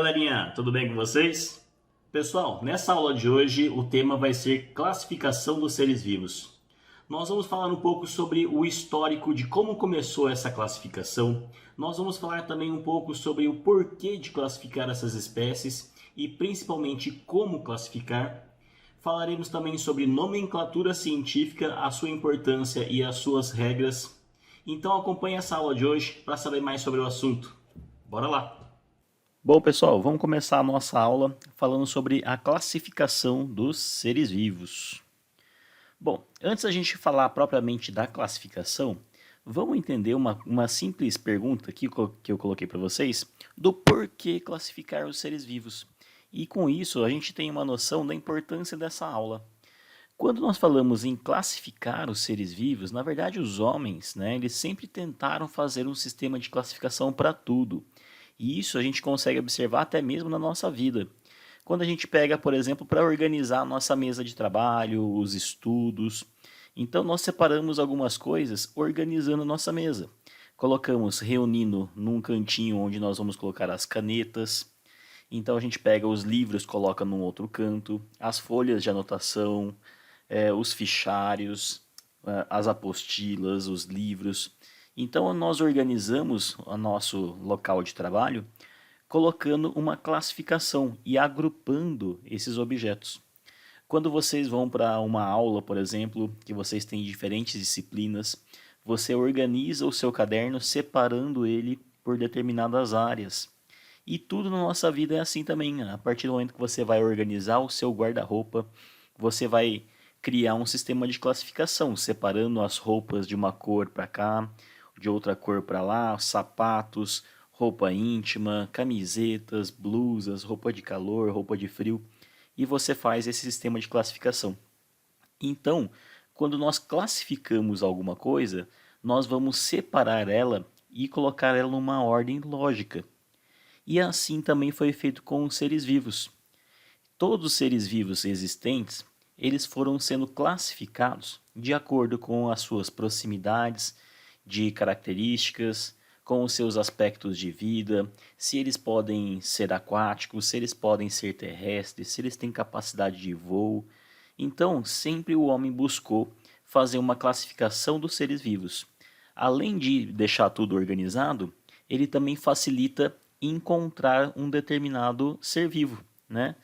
galerinha, tudo bem com vocês? Pessoal, nessa aula de hoje o tema vai ser classificação dos seres vivos. Nós vamos falar um pouco sobre o histórico de como começou essa classificação. Nós vamos falar também um pouco sobre o porquê de classificar essas espécies e principalmente como classificar. Falaremos também sobre nomenclatura científica, a sua importância e as suas regras. Então acompanhe essa aula de hoje para saber mais sobre o assunto. Bora lá! Bom, pessoal, vamos começar a nossa aula falando sobre a classificação dos seres vivos. Bom, antes da gente falar propriamente da classificação, vamos entender uma simples pergunta aqui que eu coloquei para vocês do porquê classificar os seres vivos. E com isso a gente tem uma noção da importância dessa aula. Quando nós falamos em classificar os seres vivos, na verdade os homens, eles sempre tentaram fazer um sistema de classificação para tudo. E isso a gente consegue observar até mesmo na nossa vida. Quando a gente pega, por exemplo, para organizar a nossa mesa de trabalho, os estudos, então nós separamos algumas coisas organizando a nossa mesa. Colocamos reunindo num cantinho onde nós vamos colocar as canetas. Então a gente pega os livros, coloca num outro canto, as folhas de anotação, os fichários, as apostilas, os livros. Então nós organizamos o nosso local de trabalho colocando uma classificação e agrupando esses objetos. Quando vocês vão para uma aula, por exemplo, que vocês têm diferentes disciplinas, você organiza o seu caderno separando ele por determinadas áreas. E tudo na nossa vida é assim também. A partir do momento que você vai organizar o seu guarda-roupa, você vai criar um sistema de classificação, separando as roupas de uma cor para cá, de outra cor para lá, sapatos, roupa íntima, camisetas, blusas, roupa de calor, roupa de frio, e você faz esse sistema de classificação. Então, quando nós classificamos alguma coisa, nós vamos separar ela e colocar ela numa ordem lógica. E assim também foi feito com os seres vivos. Todos os seres vivos existentes, eles foram sendo classificados de acordo com as suas proximidades de características, com os seus aspectos de vida, se eles podem ser aquáticos, se eles podem ser terrestres, se eles têm capacidade de voo. Então, sempre o homem buscou fazer uma classificação dos seres vivos. Além de deixar tudo organizado, ele também facilita encontrar um determinado ser vivo, né?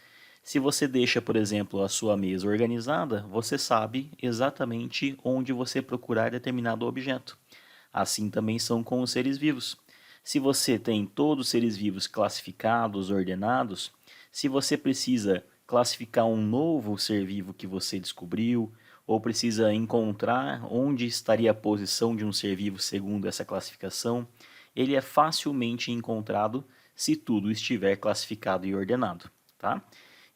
Se você deixa, por exemplo, a sua mesa organizada, você sabe exatamente onde você procurar determinado objeto. Assim também são com os seres vivos. Se você tem todos os seres vivos classificados, ordenados, se você precisa classificar um novo ser vivo que você descobriu, ou precisa encontrar onde estaria a posição de um ser vivo segundo essa classificação, ele é facilmente encontrado se tudo estiver classificado e ordenado, tá?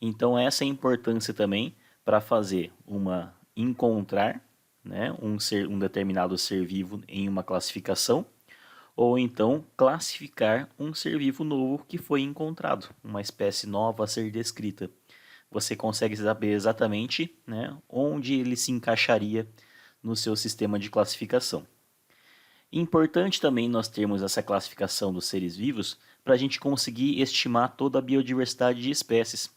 Então essa é a importância também para fazer encontrar, né, um determinado ser vivo em uma classificação, ou então classificar um ser vivo novo que foi encontrado, uma espécie nova a ser descrita. Você consegue saber exatamente, né, onde ele se encaixaria no seu sistema de classificação. Importante também nós termos essa classificação dos seres vivos para a gente conseguir estimar toda a biodiversidade de espécies.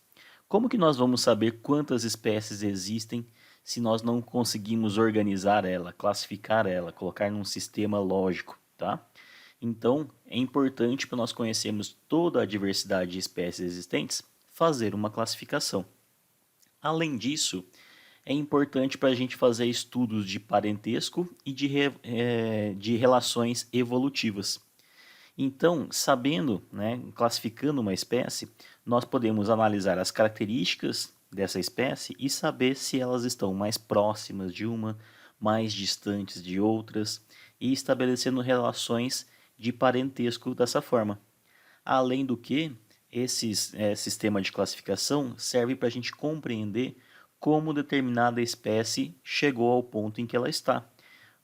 Como que nós vamos saber quantas espécies existem se nós não conseguimos organizar ela, classificar ela, colocar num sistema lógico, tá? Então, é importante para nós conhecermos toda a diversidade de espécies existentes, fazer uma classificação. Além disso, é importante para a gente fazer estudos de parentesco e de relações evolutivas. Então, sabendo, né, classificando uma espécie, nós podemos analisar as características dessa espécie e saber se elas estão mais próximas de uma, mais distantes de outras, e estabelecendo relações de parentesco dessa forma. Além do que, esse sistema de classificação serve para a gente compreender como determinada espécie chegou ao ponto em que ela está.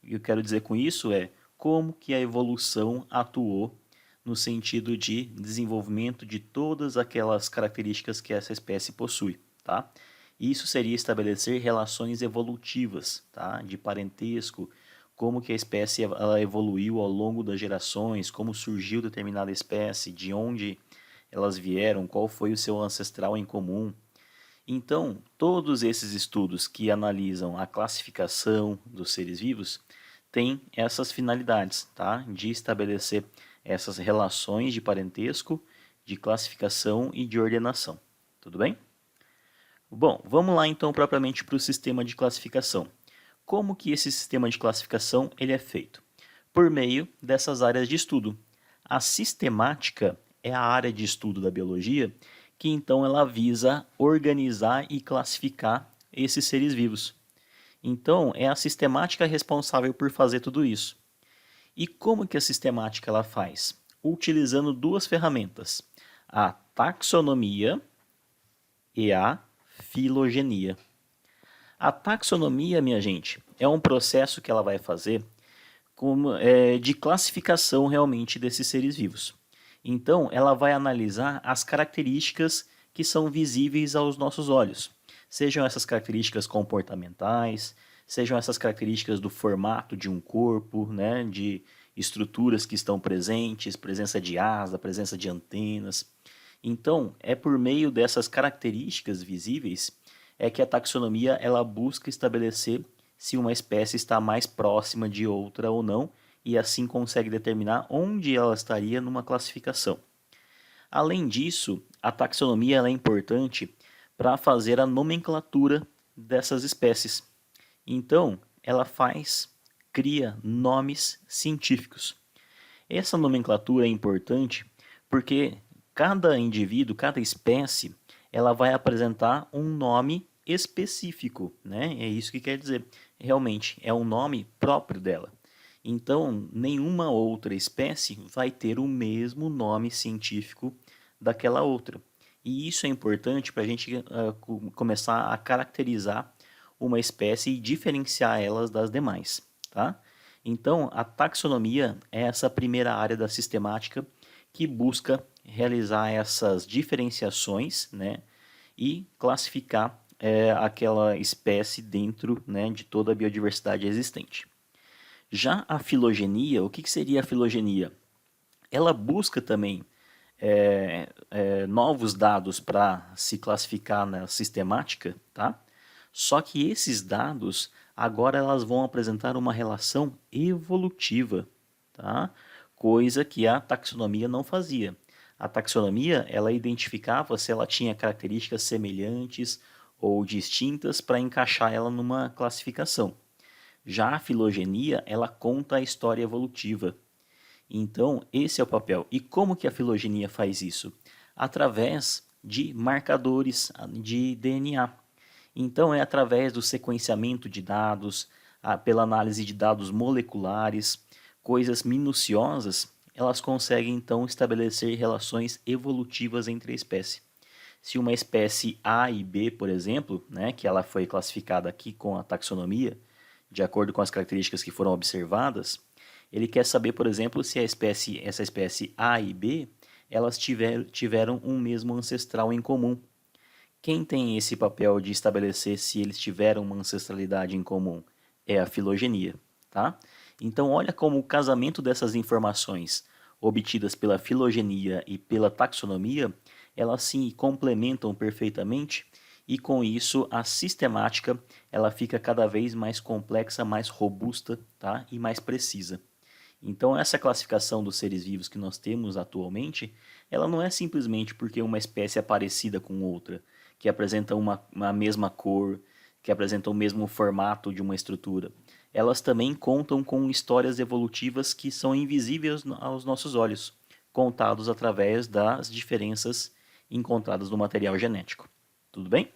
O que eu quero dizer com isso é como que a evolução atuou no sentido de desenvolvimento de todas aquelas características que essa espécie possui, tá? Isso seria estabelecer relações evolutivas, tá? De parentesco, como que a espécie ela evoluiu ao longo das gerações, como surgiu determinada espécie, de onde elas vieram, qual foi o seu ancestral em comum. Então, todos esses estudos que analisam a classificação dos seres vivos têm essas finalidades, tá? De estabelecer essas relações de parentesco, de classificação e de ordenação. Tudo bem? Bom, vamos lá então propriamente para o sistema de classificação. Como que esse sistema de classificação ele é feito? Por meio dessas áreas de estudo. A sistemática é a área de estudo da biologia que então ela visa organizar e classificar esses seres vivos. Então, é a sistemática responsável por fazer tudo isso. E como que a sistemática ela faz? Utilizando duas ferramentas, a taxonomia e a filogenia. A taxonomia, minha gente, é um processo que ela vai fazer de classificação realmente desses seres vivos. Então, ela vai analisar as características que são visíveis aos nossos olhos. Sejam essas características comportamentais, sejam essas características do formato de um corpo, né, de estruturas que estão presentes, presença de asa, presença de antenas. Então, é por meio dessas características visíveis é que a taxonomia ela busca estabelecer se uma espécie está mais próxima de outra ou não, e assim consegue determinar onde ela estaria numa classificação. Além disso, a taxonomia ela é importante para fazer a nomenclatura dessas espécies. Então, ela cria nomes científicos. Essa nomenclatura é importante porque cada indivíduo, cada espécie, ela vai apresentar um nome específico, né? É isso que quer dizer. Realmente, é um nome próprio dela. Então, nenhuma outra espécie vai ter o mesmo nome científico daquela outra. E isso é importante para a gente começar a caracterizar uma espécie e diferenciar elas das demais, tá? Então, a taxonomia é essa primeira área da sistemática que busca realizar essas diferenciações, né, e classificar aquela espécie dentro, né, de toda a biodiversidade existente. Já a filogenia, o que seria a filogenia? Ela busca também novos dados para se classificar na sistemática, tá? Só que esses dados agora elas vão apresentar uma relação evolutiva, tá? Coisa que a taxonomia não fazia. A taxonomia ela identificava se ela tinha características semelhantes ou distintas para encaixar ela numa classificação. Já a filogenia ela conta a história evolutiva. Então, esse é o papel. E como que a filogenia faz isso? Através de marcadores de DNA. Então, é através do sequenciamento de dados, pela análise de dados moleculares, coisas minuciosas, elas conseguem então estabelecer relações evolutivas entre a espécie. Se uma espécie A e B, por exemplo, né, que ela foi classificada aqui com a taxonomia, de acordo com as características que foram observadas, ele quer saber, por exemplo, se essa espécie A e B, elas tiveram um mesmo ancestral em comum. Quem tem esse papel de estabelecer se eles tiveram uma ancestralidade em comum? É a filogenia, tá? Então, olha como o casamento dessas informações obtidas pela filogenia e pela taxonomia, elas se complementam perfeitamente e com isso a sistemática ela fica cada vez mais complexa, mais robusta, tá? E mais precisa. Então essa classificação dos seres vivos que nós temos atualmente, ela não é simplesmente porque uma espécie é parecida com outra, que apresenta uma mesma cor, que apresenta o mesmo formato de uma estrutura. Elas também contam com histórias evolutivas que são invisíveis aos nossos olhos, contados através das diferenças encontradas no material genético. Tudo bem?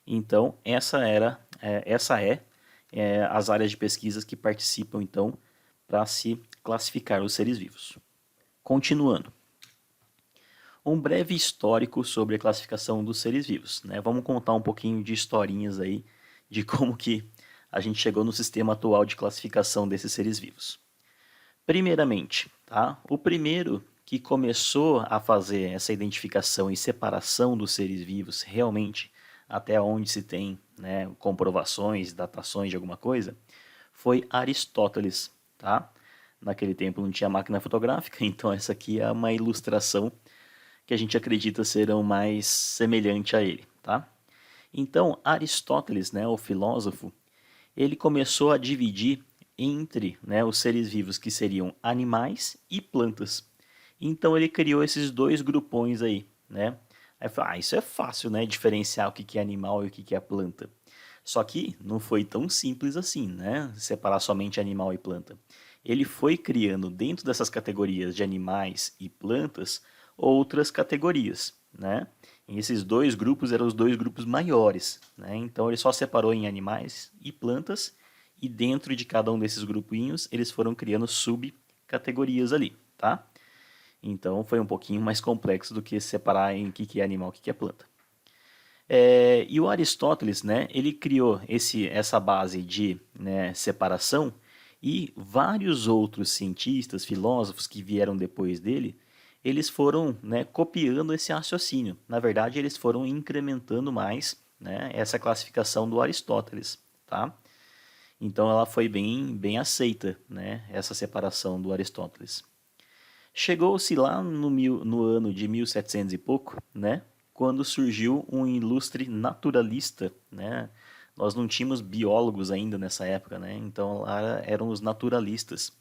Então essa é as áreas de pesquisas que participam então para se classificar os seres vivos. Continuando. Um breve histórico sobre a classificação dos seres vivos, né? Vamos contar um pouquinho de historinhas aí de como que a gente chegou no sistema atual de classificação desses seres vivos. Primeiramente, tá? O primeiro que começou a fazer essa identificação e separação dos seres vivos realmente até onde se tem, né, comprovações, datações de alguma coisa, foi Aristóteles, tá? Naquele tempo não tinha máquina fotográfica, então essa aqui é uma ilustração que a gente acredita serão mais semelhantes a ele, tá? Então, Aristóteles, né, o filósofo, ele começou a dividir entre, né, os seres vivos que seriam animais e plantas. Então ele criou esses dois grupões aí, né? Aí falou, isso é fácil, né, diferenciar o que é animal e o que é planta. Só que não foi tão simples assim, né, separar somente animal e planta. Ele foi criando dentro dessas categorias de animais e plantas outras categorias, né? E esses dois grupos eram os dois grupos maiores, né? Então ele só separou em animais e plantas e dentro de cada um desses grupinhos eles foram criando subcategorias ali, tá? Então foi um pouquinho mais complexo do que separar em o que é animal e o que é planta. E o Aristóteles, né, ele criou essa base de, né, separação e vários outros cientistas, filósofos que vieram depois dele, eles foram, né, copiando esse raciocínio. Na verdade, eles foram incrementando mais, né, essa classificação do Aristóteles, tá? Então ela foi bem aceita, né, essa separação do Aristóteles. Chegou-se lá no ano de 1700 e pouco, né, quando surgiu um ilustre naturalista, né? Nós não tínhamos biólogos ainda nessa época, né? Então lá eram os naturalistas.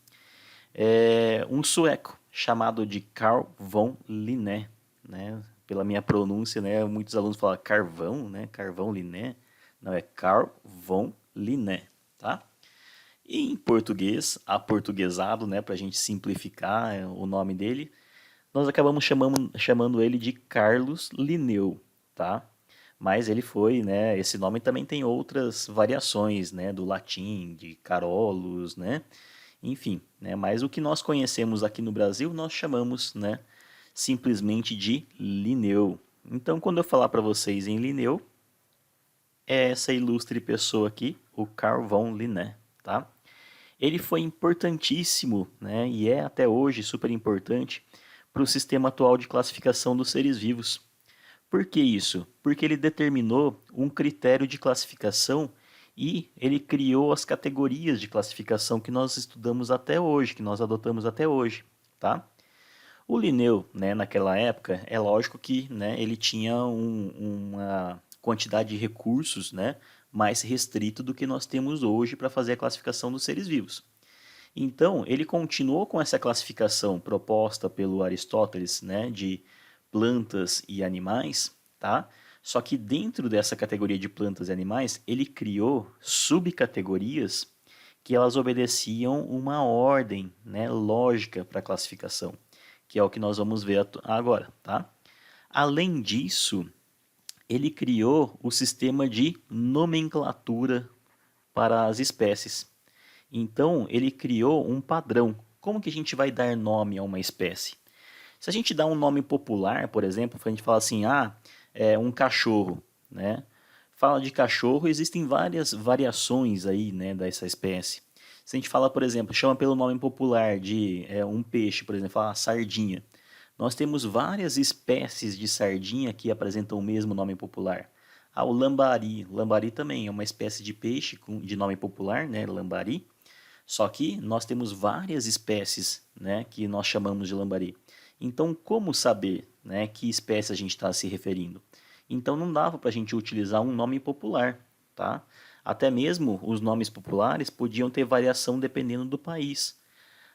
Um sueco chamado de Carl von Linné, né? Pela minha pronúncia, né? Muitos alunos falam carvão, né? Carvão Linné. Não, é Carl von Linné, tá? E em português, aportuguesado, né, para a gente simplificar o nome dele, nós acabamos chamando ele de Carlos Linneu, tá? Mas ele foi, né, esse nome também tem outras variações, né, do latim, de Carolus, né? Enfim, né, mas o que nós conhecemos aqui no Brasil, nós chamamos, né, simplesmente de Linneu. Então, quando eu falar para vocês em Linneu, é essa ilustre pessoa aqui, o Carl von Linné, tá? Ele foi importantíssimo, né, e é até hoje super importante para o sistema atual de classificação dos seres vivos. Por que isso? Porque ele determinou um critério de classificação e ele criou as categorias de classificação que nós estudamos até hoje, que nós adotamos até hoje, tá? O Linneu, né, naquela época, é lógico que, né, ele tinha uma quantidade de recursos, né, mais restrito do que nós temos hoje para fazer a classificação dos seres vivos. Então, ele continuou com essa classificação proposta pelo Aristóteles, né, de plantas e animais, tá? Só que dentro dessa categoria de plantas e animais, ele criou subcategorias que elas obedeciam uma ordem, né, lógica para a classificação, que é o que nós vamos ver agora, tá? Além disso, ele criou o sistema de nomenclatura para as espécies. Então, ele criou um padrão. Como que a gente vai dar nome a uma espécie? Se a gente dá um nome popular, por exemplo, a gente fala assim, é um cachorro, né? Fala de cachorro, existem várias variações aí, né, dessa espécie. Se a gente fala, por exemplo, chama pelo nome popular de um peixe, por exemplo, fala sardinha. Nós temos várias espécies de sardinha que apresentam o mesmo nome popular. O lambari. Lambari também é uma espécie de peixe de nome popular, né, lambari. Só que nós temos várias espécies, né, que nós chamamos de lambari. Então, como saber, né, que espécie a gente está se referindo? Então, não dava para a gente utilizar um nome popular, tá? Até mesmo os nomes populares podiam ter variação dependendo do país.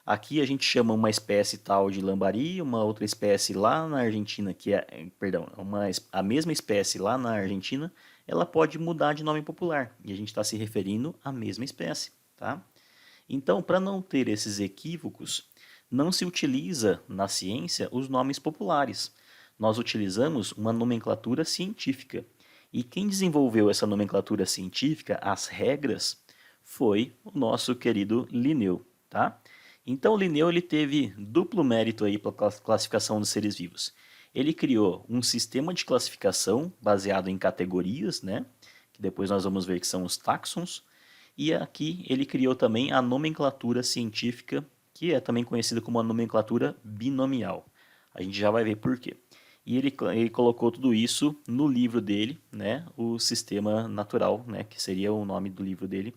Aqui a gente chama uma espécie tal de lambari, uma outra espécie lá na Argentina, a mesma espécie lá na Argentina, ela pode mudar de nome popular. E a gente está se referindo à mesma espécie, tá? Então, para não ter esses equívocos, não se utiliza na ciência os nomes populares. Nós utilizamos uma nomenclatura científica. E quem desenvolveu essa nomenclatura científica, as regras, foi o nosso querido Linneu, tá? Então, Linneu ele teve duplo mérito aí para a classificação dos seres vivos. Ele criou um sistema de classificação baseado em categorias, né? Que depois nós vamos ver que são os táxons. E aqui ele criou também a nomenclatura científica, que é também conhecida como a nomenclatura binomial. A gente já vai ver por quê. E ele colocou tudo isso no livro dele, né? O Sistema Natural, né? Que seria o nome do livro dele,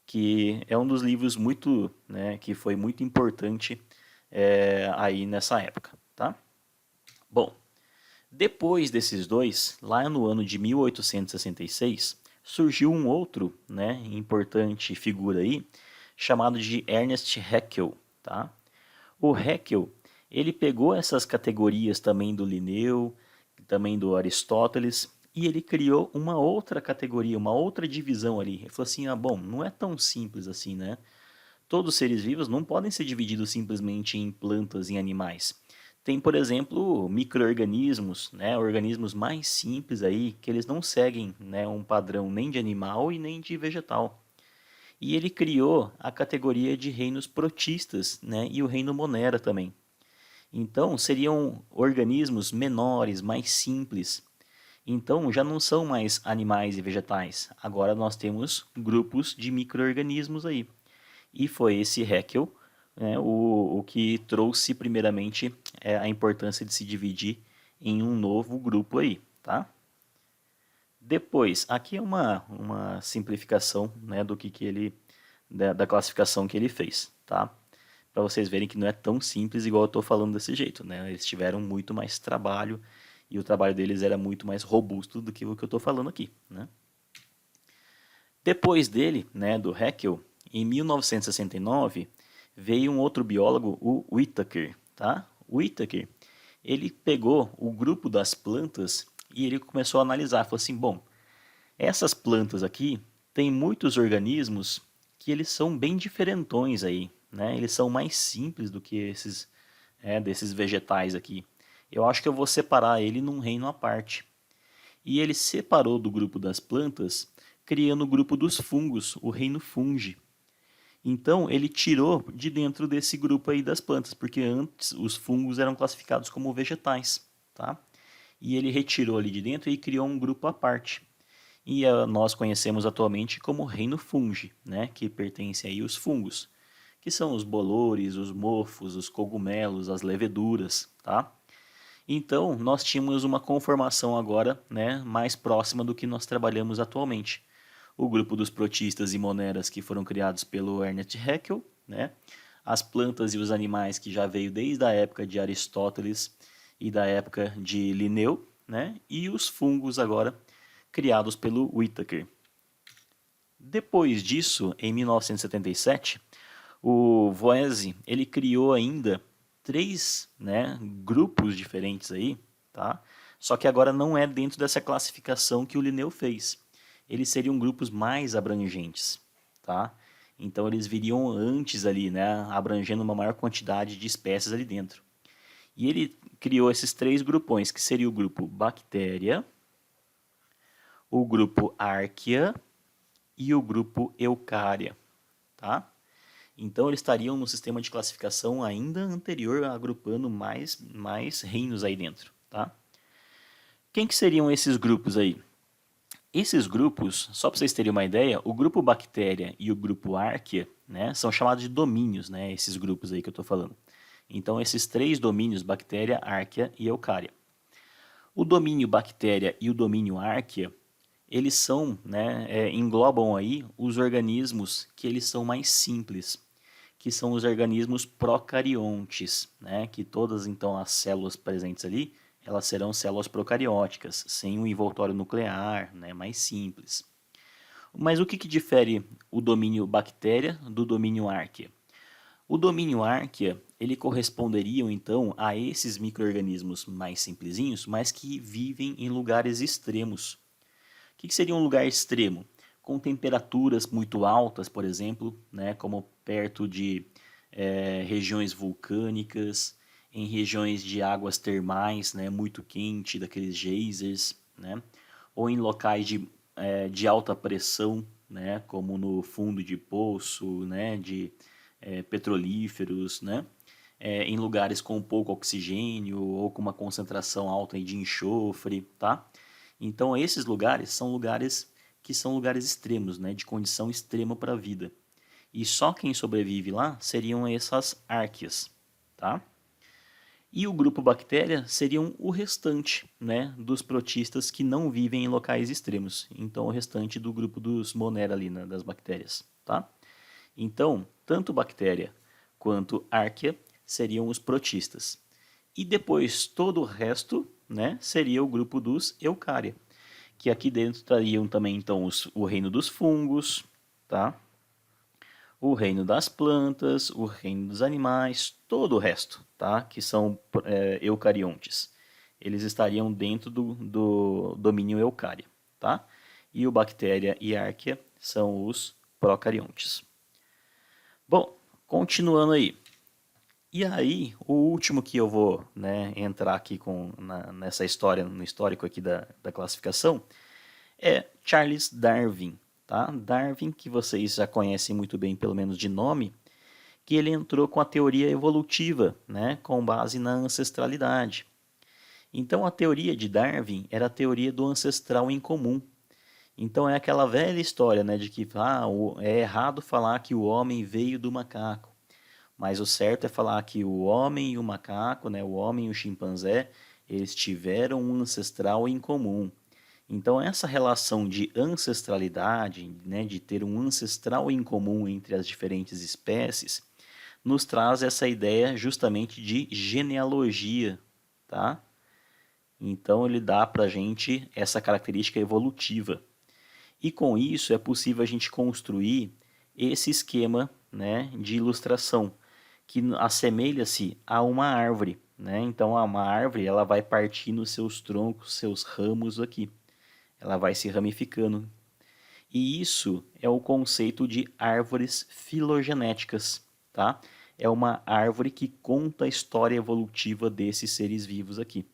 que é um dos livros muito, né, que foi muito importante aí nessa época, tá? Bom, Depois desses dois, lá no ano de 1866, surgiu um outro, né, importante figura aí, chamado de Ernest Haeckel, tá? O Haeckel, ele pegou essas categorias também do Linneu, também do Aristóteles, e ele criou uma outra categoria, uma outra divisão ali. Ele falou assim, bom, não é tão simples assim, né? Todos os seres vivos não podem ser divididos simplesmente em plantas e animais. Tem, por exemplo, micro-organismos, né, organismos mais simples aí, que eles não seguem, né, um padrão nem de animal e nem de vegetal. E ele criou a categoria de reinos protistas, né, e o reino Monera também. Então, seriam organismos menores, mais simples. Então, já não são mais animais e vegetais. Agora nós temos grupos de micro-organismos aí. E foi esse Haeckel, né, o que trouxe primeiramente a importância de se dividir em um novo grupo aí, tá? Depois, aqui é uma simplificação, né, do que ele da classificação que ele fez, tá? Para vocês verem que não é tão simples igual eu estou falando desse jeito, né? Eles tiveram muito mais trabalho e o trabalho deles era muito mais robusto do que o que eu estou falando aqui, né? Depois dele, né, do Haeckel, em 1969, veio um outro biólogo, o Whittaker, tá? O Whittaker, ele pegou o grupo das plantas e ele começou a analisar, falou assim, bom, essas plantas aqui têm muitos organismos que eles são bem diferentões aí, né? Eles são mais simples do que esses desses vegetais aqui. Eu acho que eu vou separar ele num reino à parte. E ele separou do grupo das plantas, criando o grupo dos fungos, o reino fungi. Então, ele tirou de dentro desse grupo aí das plantas, porque antes os fungos eram classificados como vegetais, tá? E ele retirou ali de dentro e criou um grupo à parte. E nós conhecemos atualmente como reino fungi, né? Que pertence aí aos fungos, que são os bolores, os mofos, os cogumelos, as leveduras, tá? Então, nós tínhamos uma conformação agora, né, mais próxima do que nós trabalhamos atualmente. O grupo dos protistas e moneras que foram criados pelo Ernest Haeckel, né, as plantas e os animais que já veio desde a época de Aristóteles e da época de Linneu, né, e os fungos agora criados pelo Whittaker. Depois disso, em 1977, o Voese ele criou ainda três, né, grupos diferentes aí, tá? Só que agora não é dentro dessa classificação que o Linneu fez. Eles seriam grupos mais abrangentes, tá? Então eles viriam antes ali, né, abrangendo uma maior quantidade de espécies ali dentro. E ele criou esses três grupões, que seria o grupo Bactéria, o grupo Archaea e o grupo Eukarya, tá? Então eles estariam no sistema de classificação ainda anterior, agrupando mais reinos aí dentro, tá? Quem que seriam esses grupos aí? Esses grupos, só para vocês terem uma ideia, o grupo Bactéria e o grupo Archaea, né, são chamados de domínios, né, esses grupos aí que eu estou falando. Então esses três domínios, Bactéria, Archaea e Eukarya. O domínio Bactéria e o domínio Archaea, eles são, né, englobam aí os organismos que eles são mais simples, que são os organismos procariontes, né, que todas então as células presentes ali, elas serão células procarióticas, sem um envoltório nuclear, né, mais simples. Mas o que difere o domínio bactéria do domínio Archaea? O domínio Archaea, ele corresponderia então a esses micro-organismos mais simplesinhos, mas que vivem em lugares extremos. O que seria um lugar extremo? Com temperaturas muito altas, por exemplo, né, como perto de regiões vulcânicas, em regiões de águas termais, né, muito quente, daqueles geysers, né, ou em locais de alta pressão, né, como no fundo de poço, né, de petrolíferos, né, em lugares com pouco oxigênio ou com uma concentração alta de enxofre, tá? Então esses lugares são lugares que são lugares extremos, né, de condição extrema para a vida. E só quem sobrevive lá seriam essas árqueas, tá? E o grupo bactéria seriam o restante, né, dos protistas que não vivem em locais extremos. Então o restante do grupo dos Monera ali, né, das bactérias, tá? Então, tanto bactéria quanto árquea seriam os protistas. E depois todo o resto, né, seria o grupo dos Eucária, que aqui dentro estariam também então o reino dos fungos, tá? O reino das plantas, o reino dos animais, todo o resto, tá? Que são eucariontes. Eles estariam dentro do domínio Eucária, tá? E o bactéria e arquea são os procariontes. Bom, continuando aí. E aí, o último que eu vou, né, entrar aqui nessa história, no histórico aqui da classificação, é Charles Darwin. Tá? Darwin, que vocês já conhecem muito bem, pelo menos de nome, que ele entrou com a teoria evolutiva, né, com base na ancestralidade. Então, a teoria de Darwin era a teoria do ancestral em comum. Então, é aquela velha história, né, de que é errado falar que o homem veio do macaco. Mas o certo é falar que o homem e o macaco, né, o homem e o chimpanzé, eles tiveram um ancestral em comum. Então essa relação de ancestralidade, né, de ter um ancestral em comum entre as diferentes espécies, nos traz essa ideia justamente de genealogia, tá? Então ele dá para a gente essa característica evolutiva. E com isso é possível a gente construir esse esquema, né, de ilustração, que assemelha-se a uma árvore, né? Então uma árvore ela vai partir nos seus troncos, seus ramos aqui. Ela vai se ramificando. E isso é o conceito de árvores filogenéticas, tá? É uma árvore que conta a história evolutiva desses seres vivos aqui.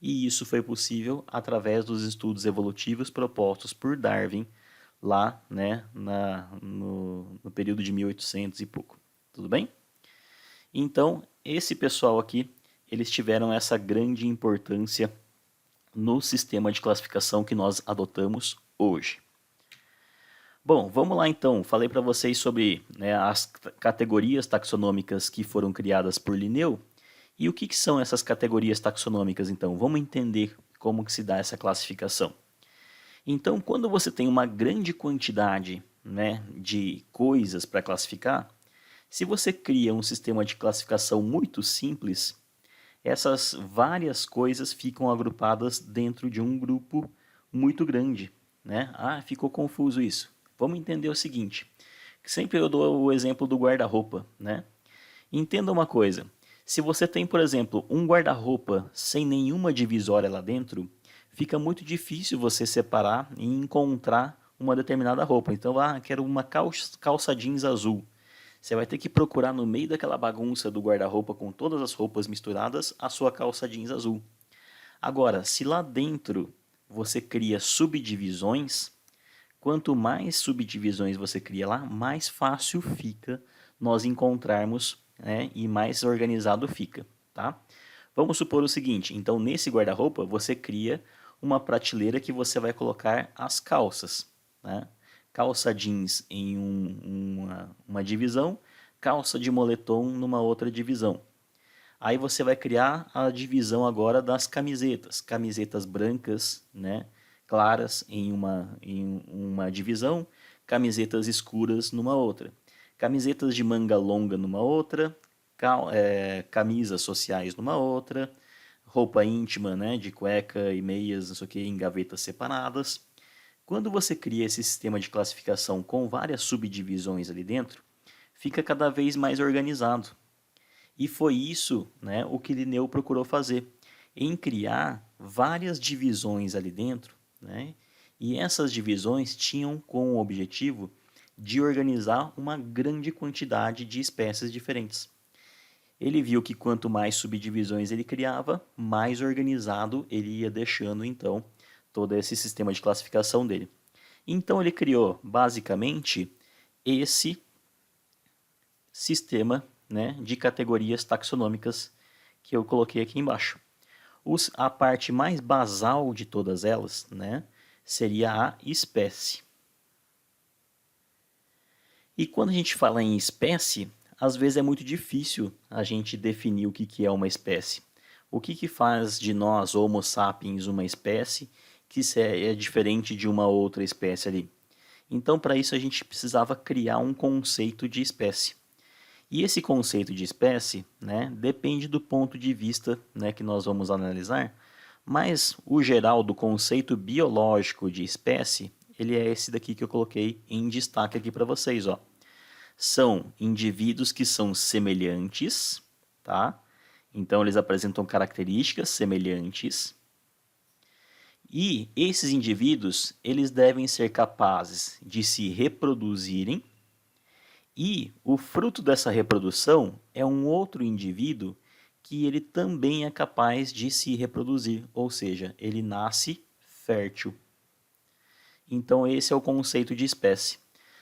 E isso foi possível através dos estudos evolutivos propostos por Darwin lá, né, no período de 1800 e pouco. Tudo bem? Então, esse pessoal aqui, eles tiveram essa grande importância no sistema de classificação que nós adotamos hoje. Bom, vamos lá então. Falei para vocês sobre, né, as categorias taxonômicas que foram criadas por Linneu. E o que são essas categorias taxonômicas então? Vamos entender como que se dá essa classificação. Então, quando você tem uma grande quantidade, né, de coisas para classificar, se você cria um sistema de classificação muito simples, essas várias coisas ficam agrupadas dentro de um grupo muito grande, né? Ah, ficou confuso isso. Vamos entender o seguinte, sempre eu dou o exemplo do guarda-roupa, né? Entenda uma coisa, se você tem, por exemplo, um guarda-roupa sem nenhuma divisória lá dentro, fica muito difícil você separar e encontrar uma determinada roupa. Então, quero uma calça jeans azul. Você vai ter que procurar no meio daquela bagunça do guarda-roupa com todas as roupas misturadas a sua calça jeans azul. Agora, se lá dentro você cria subdivisões, quanto mais subdivisões você cria lá, mais fácil fica nós encontrarmos, né, e mais organizado fica, tá? Vamos supor o seguinte, então nesse guarda-roupa você cria uma prateleira que você vai colocar as calças, né? Calça jeans em uma divisão, calça de moletom numa outra divisão. Aí você vai criar a divisão agora das camisetas. Camisetas brancas, né, claras em uma divisão, camisetas escuras numa outra. Camisetas de manga longa numa outra, camisas sociais numa outra, roupa íntima, né, de cueca e meias, não sei o que, em gavetas separadas. Quando você cria esse sistema de classificação com várias subdivisões ali dentro, fica cada vez mais organizado. E foi isso, né, o que Linneu procurou fazer, em criar várias divisões ali dentro, né, e essas divisões tinham como objetivo de organizar uma grande quantidade de espécies diferentes. Ele viu que quanto mais subdivisões ele criava, mais organizado ele ia deixando então todo esse sistema de classificação dele. Então ele criou basicamente esse sistema, né, de categorias taxonômicas que eu coloquei aqui embaixo. A parte mais basal de todas elas, né, seria a espécie. E quando a gente fala em espécie, às vezes é muito difícil a gente definir o que é uma espécie. O que faz de nós, Homo sapiens, uma espécie que é diferente de uma outra espécie ali? Então, para isso, a gente precisava criar um conceito de espécie. E esse conceito de espécie, né, depende do ponto de vista, né, que nós vamos analisar, Mas o geral do conceito biológico de espécie, ele é esse daqui que eu coloquei em destaque aqui para vocês, ó. São indivíduos que são semelhantes, tá? Então eles apresentam características semelhantes. E esses indivíduos, eles devem ser capazes de se reproduzirem. E o fruto dessa reprodução é um outro indivíduo que ele também é capaz de se reproduzir, ou seja, ele nasce fértil. Então esse é o conceito de espécie.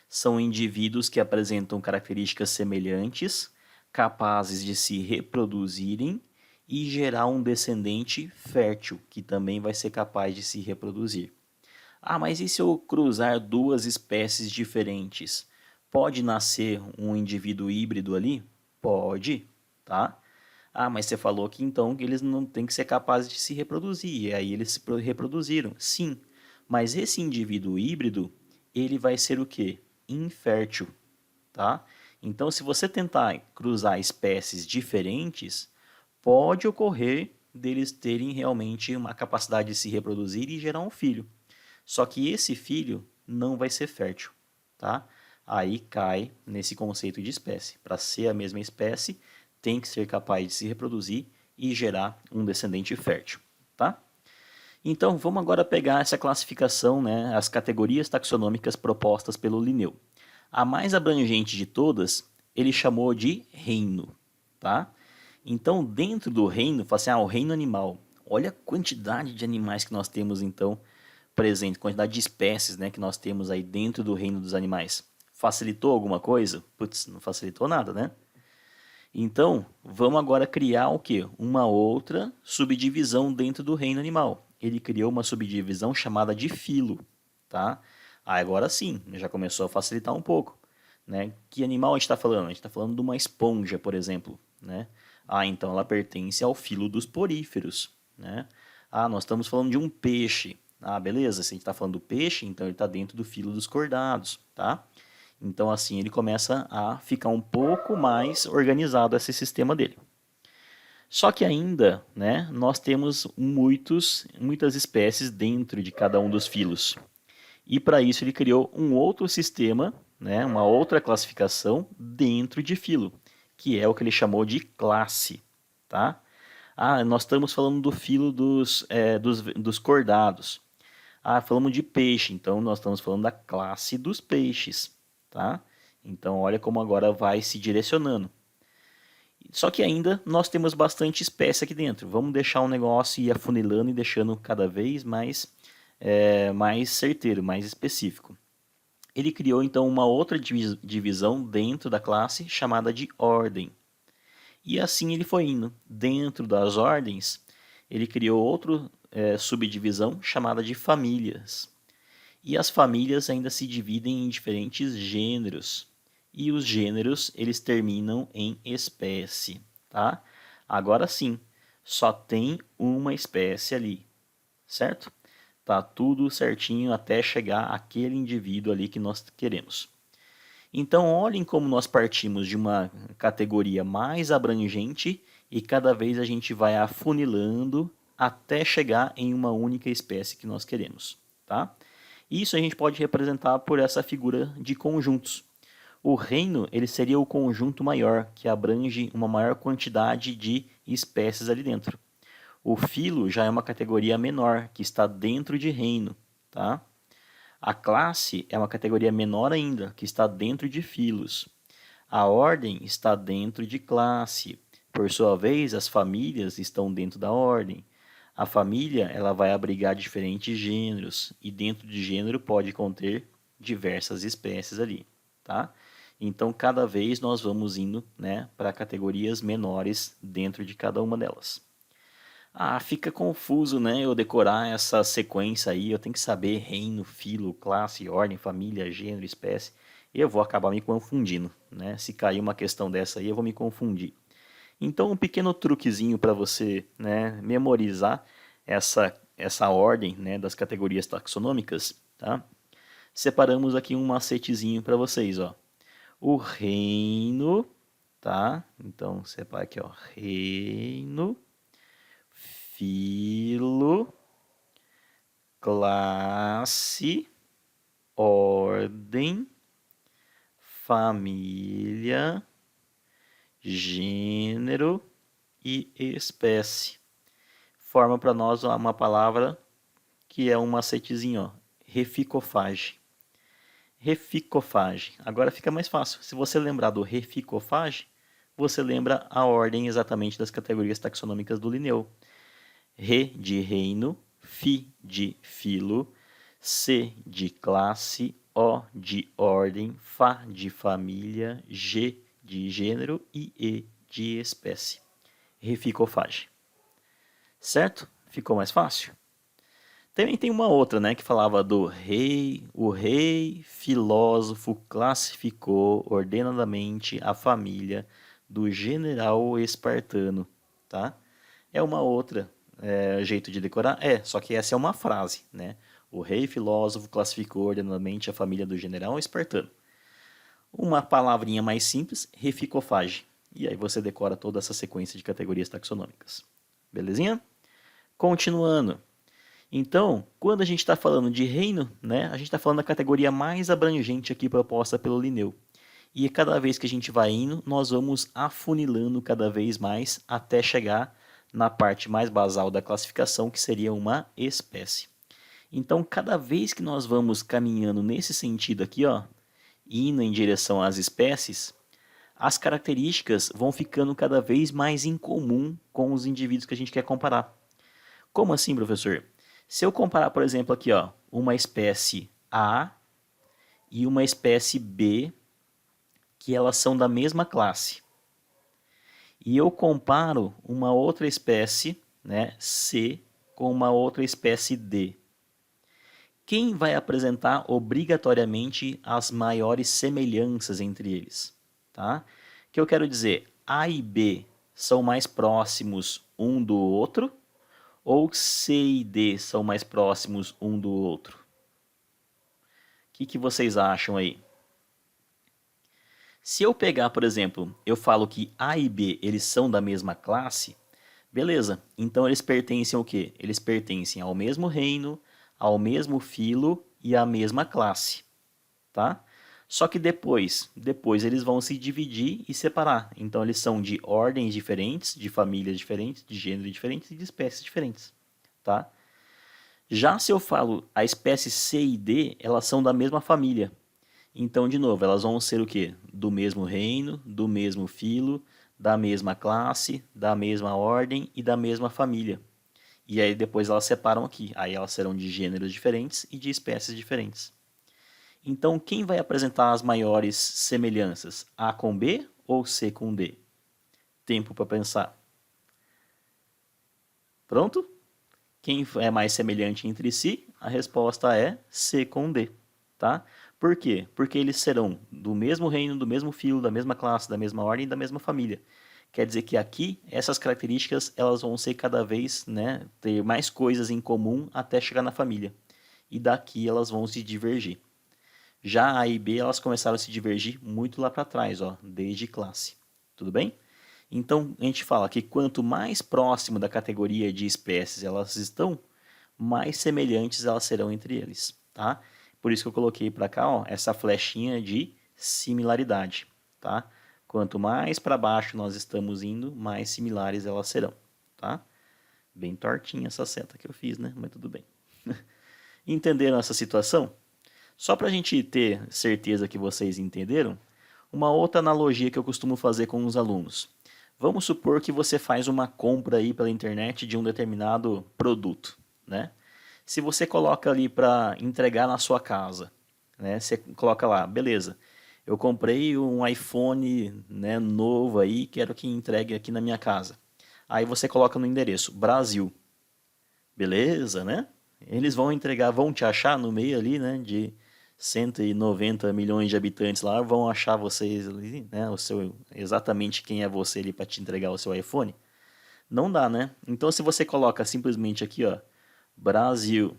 São indivíduos que apresentam características semelhantes, capazes de se reproduzirem e gerar um descendente fértil, que também vai ser capaz de se reproduzir. Ah, mas e se eu cruzar duas espécies diferentes? Pode nascer um indivíduo híbrido ali? Pode, tá? Ah, mas você falou que então eles não têm que ser capazes de se reproduzir, e aí eles se reproduziram. Sim, mas esse indivíduo híbrido, ele vai ser o quê? Infértil, tá? Então, se você tentar cruzar espécies diferentes, pode ocorrer deles terem realmente uma capacidade de se reproduzir e gerar um filho. Só que esse filho não vai ser fértil, tá? Aí cai nesse conceito de espécie. Para ser a mesma espécie, tem que ser capaz de se reproduzir e gerar um descendente fértil, tá? Então, vamos agora pegar essa classificação, né, as categorias taxonômicas propostas pelo Linneu. A mais abrangente de todas, ele chamou de reino, tá? Então, dentro do reino, fala assim, o reino animal. Olha a quantidade de animais que nós temos, então, presente, quantidade de espécies, né, que nós temos aí dentro do reino dos animais. Facilitou alguma coisa? Putz, não facilitou nada, né? Então, vamos agora criar o quê? Uma outra subdivisão dentro do reino animal. Ele criou uma subdivisão chamada de filo, tá? Agora sim, já começou a facilitar um pouco, né? Que animal a gente está falando? A gente está falando de uma esponja, por exemplo, né? Então ela pertence ao filo dos poríferos, né? Nós estamos falando de um peixe. Beleza, se a gente está falando do peixe, então ele está dentro do filo dos cordados, tá? Então assim ele começa a ficar um pouco mais organizado esse sistema dele. Só que ainda, né, nós temos muitas espécies dentro de cada um dos filos. E para isso ele criou um outro sistema, né, uma outra classificação dentro de filo, que é o que ele chamou de classe, tá? Nós estamos falando do filo dos cordados. Falamos de peixe, então nós estamos falando da classe dos peixes, tá? Então olha como agora vai se direcionando. Só que ainda nós temos bastante espécie aqui dentro. Vamos deixar o negócio ir afunilando e deixando cada vez mais certeiro, mais específico. Ele criou então uma outra divisão dentro da classe chamada de ordem. E assim ele foi indo. Dentro das ordens, ele criou outra subdivisão chamada de famílias. E as famílias ainda se dividem em diferentes gêneros. E os gêneros, eles terminam em espécie, tá? Agora sim, só tem uma espécie ali, certo? Tá tudo certinho até chegar aquele indivíduo ali que nós queremos. Então, olhem como nós partimos de uma categoria mais abrangente e cada vez a gente vai afunilando até chegar em uma única espécie que nós queremos, tá? Isso a gente pode representar por essa figura de conjuntos. O reino ele seria o conjunto maior, que abrange uma maior quantidade de espécies ali dentro. O filo já é uma categoria menor, que está dentro de reino, tá? A classe é uma categoria menor ainda, que está dentro de filos. A ordem está dentro de classe. Por sua vez, as famílias estão dentro da ordem. A família ela vai abrigar diferentes gêneros, e dentro de gênero pode conter diversas espécies ali, tá? Então, cada vez nós vamos indo, né, para categorias menores dentro de cada uma delas. Fica confuso, né, eu decorar essa sequência aí, eu tenho que saber reino, filo, classe, ordem, família, gênero, espécie. Eu vou acabar me confundindo, né? Se cair uma questão dessa aí, eu vou me confundir. Então, um pequeno truquezinho para você, né, memorizar essa ordem, né, das categorias taxonômicas, tá? Separamos aqui um macetezinho para vocês, ó. O reino, tá? Então, separa aqui, ó, reino, filo, classe, ordem, família, gênero e espécie. Forma para nós uma palavra que é um macetezinho, ó, reficofage. Reficofage. Agora fica mais fácil. Se você lembrar do reficofage, você lembra a ordem exatamente das categorias taxonômicas do Linneu. Re de reino, fi de filo, C de classe, O de ordem, Fa de família, G de gênero e E de espécie. Reficofage. Certo? Ficou mais fácil? Também tem uma outra, né, que falava do rei. O rei filósofo classificou ordenadamente a família do general espartano, tá? É uma outra jeito de decorar, só que essa é uma frase, né? O rei filósofo classificou ordenadamente a família do general espartano. Uma palavrinha mais simples, reficofage. E aí você decora toda essa sequência de categorias taxonômicas. Belezinha? Continuando. Então, quando a gente está falando de reino, né, a gente está falando da categoria mais abrangente aqui proposta pelo Linneu. E cada vez que a gente vai indo, nós vamos afunilando cada vez mais até chegar na parte mais basal da classificação, que seria uma espécie. Então, cada vez que nós vamos caminhando nesse sentido aqui, ó, indo em direção às espécies, as características vão ficando cada vez mais em comum com os indivíduos que a gente quer comparar. Como assim, professor? Se eu comparar, por exemplo, aqui, ó, uma espécie A e uma espécie B, que elas são da mesma classe, e eu comparo uma outra espécie, né, C, com uma outra espécie D, quem vai apresentar obrigatoriamente as maiores semelhanças entre eles? Tá? O que eu quero dizer? A e B são mais próximos um do outro? Ou C e D são mais próximos um do outro? O que vocês acham aí? Se eu pegar, por exemplo, eu falo que A e B eles são da mesma classe, beleza, então eles pertencem ao quê? Eles pertencem ao mesmo reino, ao mesmo filo e à mesma classe, tá? Só que depois eles vão se dividir e separar. Então eles são de ordens diferentes, de famílias diferentes, de gêneros diferentes e de espécies diferentes, tá? Já se eu falo a espécie C e D, elas são da mesma família. Então, de novo, elas vão ser o quê? Do mesmo reino, do mesmo filo, da mesma classe, da mesma ordem e da mesma família. E aí depois elas separam aqui. Aí elas serão de gêneros diferentes e de espécies diferentes. Então, quem vai apresentar as maiores semelhanças? A com B ou C com D? Tempo para pensar. Pronto? Quem é mais semelhante entre si? A resposta é C com D. Tá? Por quê? Porque eles serão do mesmo reino, do mesmo filo, da mesma classe, da mesma ordem e da mesma família. Quer dizer que aqui, essas características elas vão ser cada vez, né, ter mais coisas em comum até chegar na família. E daqui elas vão se divergir. Já A e B, elas começaram a se divergir muito lá para trás, ó, desde classe. Tudo bem? Então, a gente fala que quanto mais próximo da categoria de espécies elas estão, mais semelhantes elas serão entre eles, tá? Por isso que eu coloquei para cá, ó, essa flechinha de similaridade, tá? Quanto mais para baixo nós estamos indo, mais similares elas serão, tá? Bem tortinha essa seta que eu fiz, né? Mas tudo bem. Entenderam essa situação? Só para a gente ter certeza que vocês entenderam, uma outra analogia que eu costumo fazer com os alunos. Vamos supor que você faz uma compra aí pela internet de um determinado produto, né? Se você coloca ali para entregar na sua casa, né? Você coloca lá, beleza, eu comprei um iPhone, né, novo aí, quero que entregue aqui na minha casa. Aí você coloca no endereço, Brasil. Beleza, né? Eles vão entregar, vão te achar no meio ali, né, de 190 milhões de habitantes lá, vão achar vocês ali, né, exatamente quem é você ali para te entregar o seu iPhone. Não dá, né? Então se você coloca simplesmente aqui, ó, Brasil,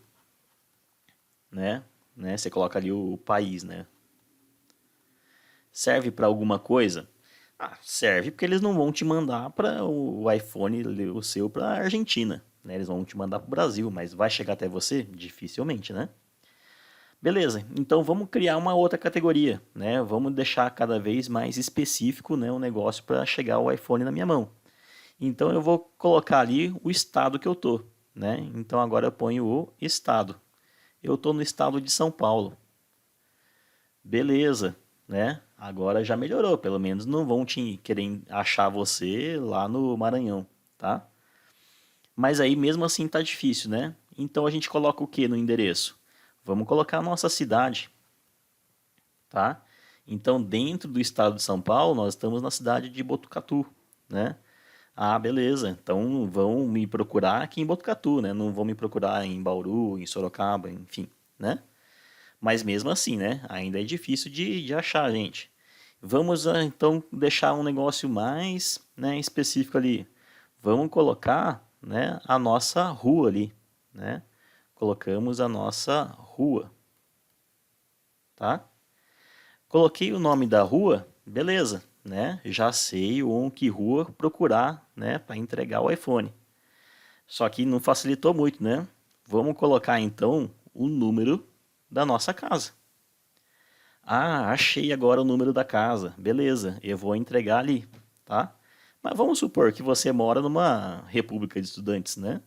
né? Você coloca ali o país, né? Serve para alguma coisa? Ah, serve porque eles não vão te mandar para o iPhone, o seu, para a Argentina, né? Eles vão te mandar para o Brasil, mas vai chegar até você? Dificilmente, né? Beleza, então vamos criar uma outra categoria, né? Vamos deixar cada vez mais específico, né, o negócio para chegar o iPhone na minha mão. Então eu vou colocar ali o estado que eu tô, né? Então agora eu ponho o estado. Eu tô no estado de São Paulo. Beleza, né? Agora já melhorou, pelo menos não vão te querer achar você lá no Maranhão, tá? Mas aí mesmo assim tá difícil, né? Então a gente coloca o que no endereço? Vamos colocar a nossa cidade, tá? Então dentro do estado de São Paulo nós estamos na cidade de Botucatu, né? Ah, beleza. Então vão me procurar aqui em Botucatu, né? Não vão me procurar em Bauru, em Sorocaba, enfim, né? Mas mesmo assim, né? Ainda é difícil de achar, gente. Vamos então deixar um negócio mais, né, específico ali. Vamos colocar, né, a nossa rua ali, né? Colocamos a nossa rua, tá? Coloquei o nome da rua, beleza, né? Já sei que rua procurar, né, para entregar o iPhone. Só que não facilitou muito, né? Vamos colocar então o número da nossa casa. Ah, achei agora o número da casa. Beleza, eu vou entregar ali, tá? Mas vamos supor que você mora numa república de estudantes, né?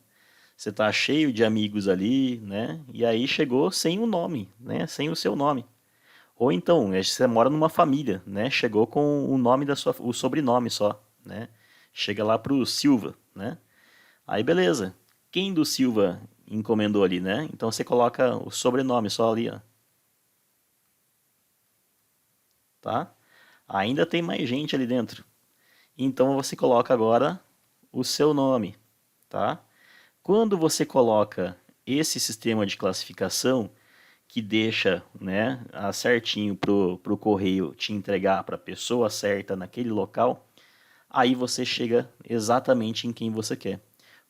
Você está cheio de amigos ali, né? E aí chegou sem o nome, né? Sem o seu nome. Ou então, você mora numa família, né? Chegou com o nome o sobrenome só, né? Chega lá pro Silva, né? Aí beleza. Quem do Silva encomendou ali, né? Então você coloca o sobrenome só ali, ó. Tá? Ainda tem mais gente ali dentro. Então você coloca agora o seu nome, tá? Quando você coloca esse sistema de classificação que deixa, né, certinho pro correio te entregar para a pessoa certa naquele local, aí você chega exatamente em quem você quer.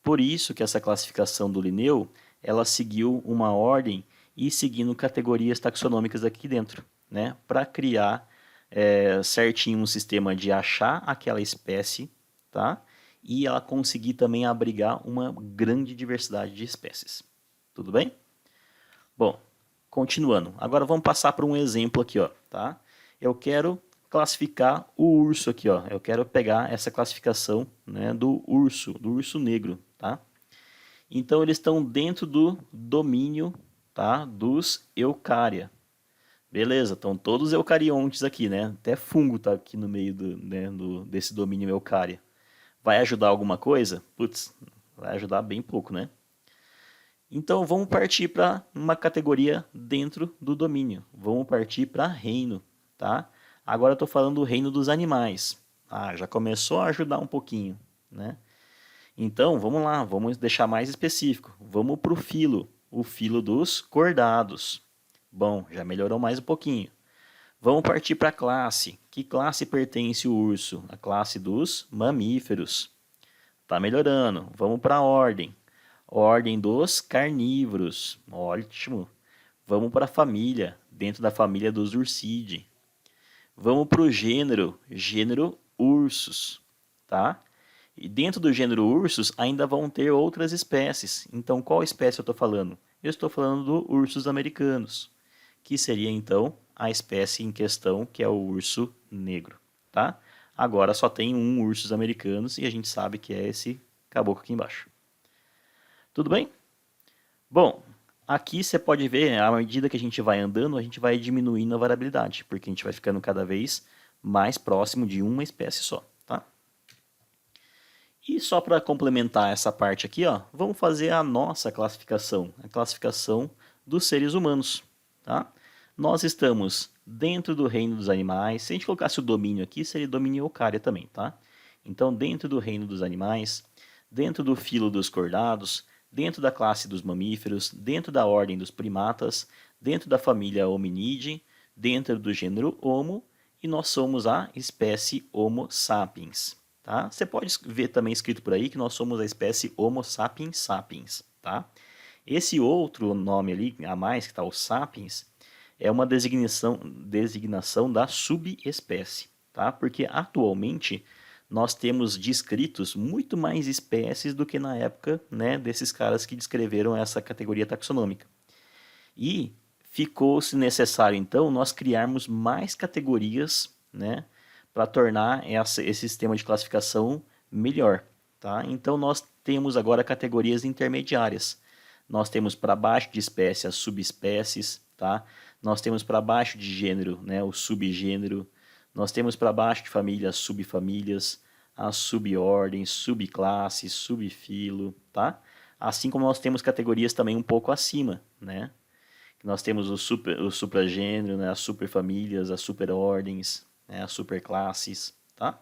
Por isso que essa classificação do Linneu, ela seguiu uma ordem e seguindo categorias taxonômicas aqui dentro, né, para criar certinho um sistema de achar aquela espécie, tá? E ela conseguir também abrigar uma grande diversidade de espécies. Tudo bem? Bom, continuando. Agora vamos passar para um exemplo aqui, ó, tá? Eu quero classificar o urso aqui, ó. Eu quero pegar essa classificação, né, do urso negro, tá? Então eles estão dentro do domínio, tá, dos Eukarya. Beleza, estão todos eucariontes aqui, né? Até fungo tá aqui no meio né, desse domínio Eukarya. Vai ajudar alguma coisa? Putz, vai ajudar bem pouco, né? Então vamos partir para uma categoria dentro do domínio. Vamos partir para reino, tá? Agora eu estou falando do reino dos animais. Ah, já começou a ajudar um pouquinho, né? Então vamos lá, vamos deixar mais específico. Vamos para o filo dos cordados. Bom, já melhorou mais um pouquinho. Vamos partir para a classe. Que classe pertence o urso? A classe dos mamíferos. Tá melhorando. Vamos para a ordem. Ordem dos carnívoros. Ótimo. Vamos para a família. Dentro da família dos Ursidae. Vamos para o gênero. Gênero ursos. Tá? E dentro do gênero ursos ainda vão ter outras espécies. Então qual espécie eu estou falando? Eu estou falando do ursos americanos, que seria então a espécie em questão, que é o urso negro, tá? Agora só tem um ursos americanos e a gente sabe que é esse caboclo aqui embaixo. Tudo bem? Bom, aqui você pode ver, à medida que a gente vai andando, a gente vai diminuindo a variabilidade, porque a gente vai ficando cada vez mais próximo de uma espécie só, tá? E só para complementar essa parte aqui, ó, vamos fazer a nossa classificação, a classificação dos seres humanos, tá? Nós estamos dentro do reino dos animais. Se a gente colocasse o domínio aqui, seria domínio Eukarya também, tá? Então, dentro do reino dos animais, dentro do filo dos cordados, dentro da classe dos mamíferos, dentro da ordem dos primatas, dentro da família Hominidae, dentro do gênero Homo, e nós somos a espécie Homo sapiens. Tá? Você pode ver também escrito por aí que nós somos a espécie Homo sapiens sapiens. Tá? Esse outro nome ali, a mais, que está o sapiens, é uma designação da subespécie. Tá? Porque atualmente nós temos descritos muito mais espécies do que na época, né, desses caras que descreveram essa categoria taxonômica. E ficou-se necessário, então, nós criarmos mais categorias, né, para tornar esse sistema de classificação melhor. Tá? Então, nós temos agora categorias intermediárias. Nós temos para baixo de espécie as subespécies, tá? Nós temos para baixo de gênero, né, o subgênero. Nós temos para baixo de família as subfamílias, as subordens, subclasses, subfilo, tá? Assim como nós temos categorias também um pouco acima, né? Nós temos o supragênero, né, as superfamílias, as superordens, né, as superclasses, tá?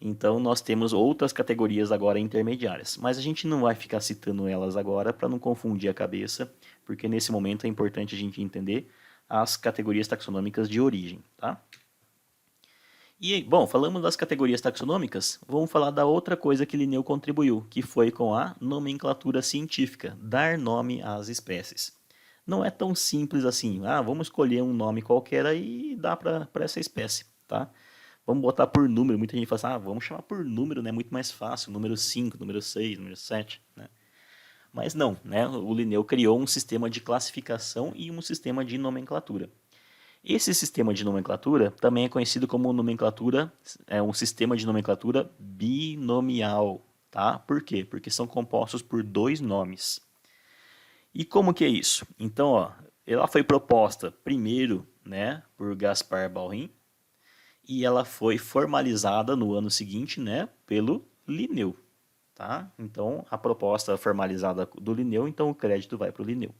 Então nós temos outras categorias agora intermediárias, mas a gente não vai ficar citando elas agora para não confundir a cabeça, porque nesse momento é importante a gente entender as categorias taxonômicas de origem, tá? E, bom, falamos das categorias taxonômicas, vamos falar da outra coisa que Linneu contribuiu, que foi com a nomenclatura científica, dar nome às espécies. Não é tão simples assim, vamos escolher um nome qualquer e dar para essa espécie, tá? Vamos botar por número, muita gente fala assim, vamos chamar por número, né? Muito mais fácil, número 5, número 6, número 7, né? Mas não, né? O Linneu criou um sistema de classificação e um sistema de nomenclatura. Esse sistema de nomenclatura também é conhecido como um sistema de nomenclatura binomial, tá? Por quê? Porque são compostos por dois nomes. E como que é isso? Então, ó, ela foi proposta primeiro, né, por Gaspar Balrin, e ela foi formalizada no ano seguinte, né, pelo Linneu, tá? Então, a proposta formalizada do Linneu, então o crédito vai para o Linneu.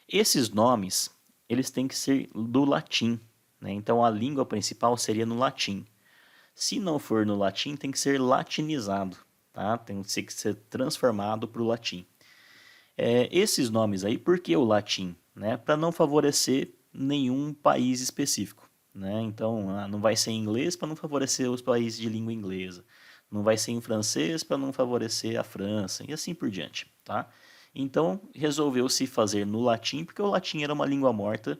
Esses nomes, eles têm que ser do latim, né? Então, a língua principal seria no latim. Se não for no latim, tem que ser latinizado, tá? Tem que ser transformado para o latim. Esses nomes aí, por que o latim? Né? Para não favorecer nenhum país específico. Né? Então, não vai ser em inglês para não favorecer os países de língua inglesa. Não vai ser em francês para não favorecer a França, e assim por diante. Tá? Então, resolveu-se fazer no latim, porque o latim era uma língua morta,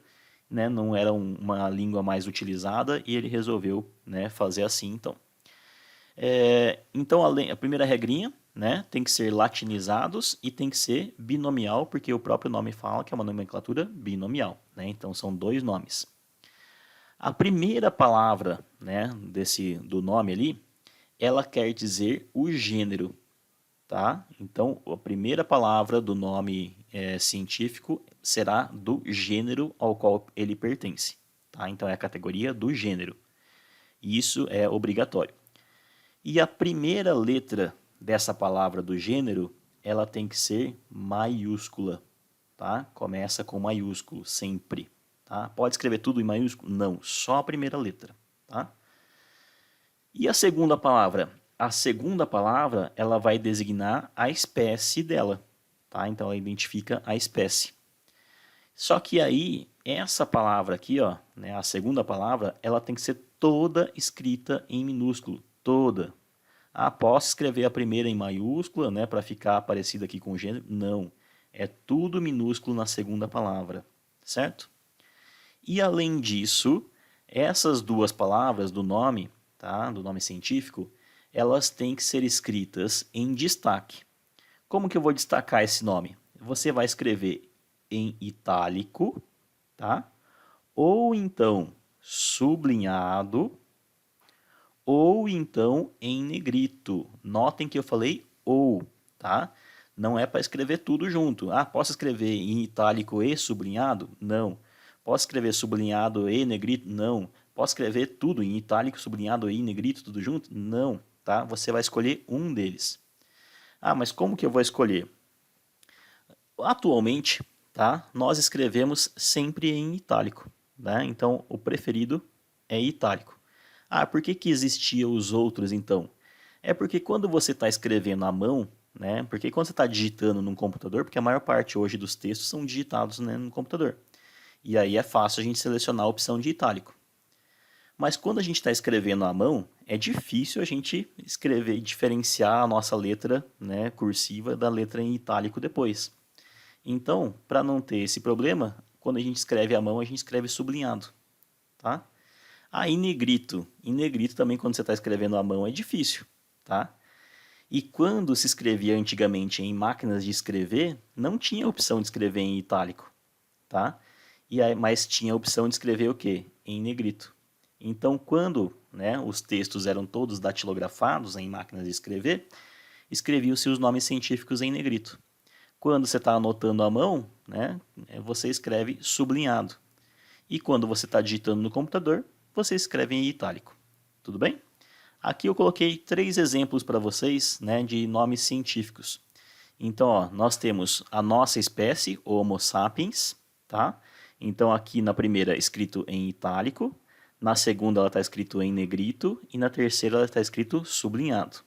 né? Não era uma língua mais utilizada, e ele resolveu, né, fazer assim. Então, a primeira regrinha, né, tem que ser latinizados e tem que ser binomial, porque o próprio nome fala que é uma nomenclatura binomial. Né? Então, são dois nomes. A primeira palavra, né, do nome ali, ela quer dizer o gênero. Tá? Então, a primeira palavra do nome científico será do gênero ao qual ele pertence. Tá? Então, é a categoria do gênero. Isso é obrigatório. E a primeira letra dessa palavra do gênero, ela tem que ser maiúscula, tá? Começa com maiúsculo, sempre, tá? Pode escrever tudo em maiúsculo? Não, só a primeira letra, tá? E a segunda palavra? A segunda palavra, ela vai designar a espécie dela, tá? Então, ela identifica a espécie. Só que aí, essa palavra aqui, ó, né, a segunda palavra, ela tem que ser toda escrita em minúsculo, toda. Posso escrever a primeira em maiúscula, né, para ficar parecido aqui com o gênero? Não, é tudo minúsculo na segunda palavra, certo? E além disso, essas duas palavras do nome, tá, do nome científico, elas têm que ser escritas em destaque. Como que eu vou destacar esse nome? Você vai escrever em itálico, tá? Ou então sublinhado, ou então em negrito. Notem que eu falei ou, tá? Não é para escrever tudo junto. Posso escrever em itálico e sublinhado? Não. Posso escrever sublinhado e negrito? Não. Posso escrever tudo em itálico, sublinhado e negrito, tudo junto? Não, tá? Você vai escolher um deles. Mas como que eu vou escolher? Atualmente, tá? Nós escrevemos sempre em itálico, né? Então, o preferido é itálico. Por que existiam os outros, então? É porque quando você está escrevendo à mão, né? Porque quando você está digitando num computador, porque a maior parte hoje dos textos são digitados, né, no computador. E aí é fácil a gente selecionar a opção de itálico. Mas quando a gente está escrevendo à mão, é difícil a gente escrever, diferenciar a nossa letra, né, cursiva da letra em itálico depois. Então, para não ter esse problema, quando a gente escreve à mão, a gente escreve sublinhado, tá? Em negrito. Em negrito também, quando você está escrevendo à mão, é difícil, tá? E quando se escrevia antigamente em máquinas de escrever, não tinha opção de escrever em itálico, tá? Mas tinha a opção de escrever o quê? Em negrito. Então, quando, né, os textos eram todos datilografados em máquinas de escrever, escreviam-se os nomes científicos em negrito. Quando você está anotando à mão, né, você escreve sublinhado. E quando você está digitando no computador, você escreve em itálico. Tudo bem? Aqui eu coloquei 3 exemplos para vocês, né, de nomes científicos. Então, ó, nós temos a nossa espécie, Homo sapiens, tá? Então, aqui na primeira escrito em itálico, na segunda ela está escrito em negrito e na terceira ela está escrito sublinhado,